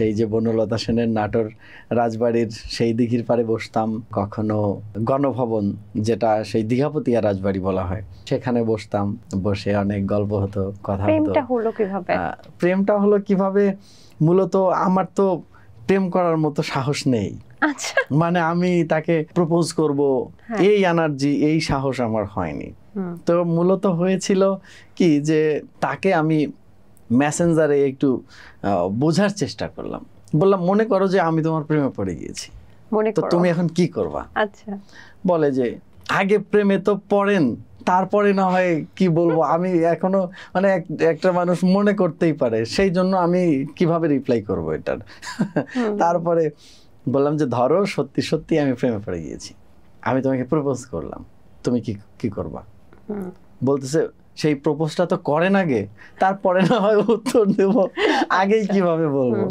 সেই যে বনলতা সেনের নাটোর রাজবাড়ির সেই দিঘির পাড়ে বসতাম, কখনো গণভবন যেটা সেই দীঘাপতিয়া রাজবাড়ি বলা হয় সেখানে বসতাম, বসে অনেক গল্প হতো, কথা হতো। প্রেমটা হলো কিভাবে? প্রেমটা হলো কিভাবে, মূলত আমার তো প্রেম করার মতো সাহস নেই। আচ্ছা, মানে আমি তাকে প্রপোজ করব এই এনার্জি, এই সাহস আমার হয়নি। তো মূলত হয়েছিল কি যে তাকে আমি মেসেঞ্জারে একটু বোঝার চেষ্টা করলাম, বললাম মনে করো যে আমি তোমার প্রেমে পড়ে গিয়েছি, তো তুমি এখন কি করবা? আচ্ছা, বলে যে আগে প্রেমে তো পড়েন, তারপরে না হয় কি বলবো। আমি এখনো মানে একটা মানুষ মনে করতেই পারে, সেই জন্য আমি কিভাবে রিপ্লাই করব এটার। তারপরে বললাম যে ধরো সত্যি সত্যি আমি প্রেমে পড়ে গিয়েছি, আমি তোমাকে প্রপোজ করলাম, তুমি কি করবা? বলতেছে সেই প্রপোজটা তো করেন আগে, তারপরে না হয় উত্তর দেব, আগেই কিভাবে বলবো।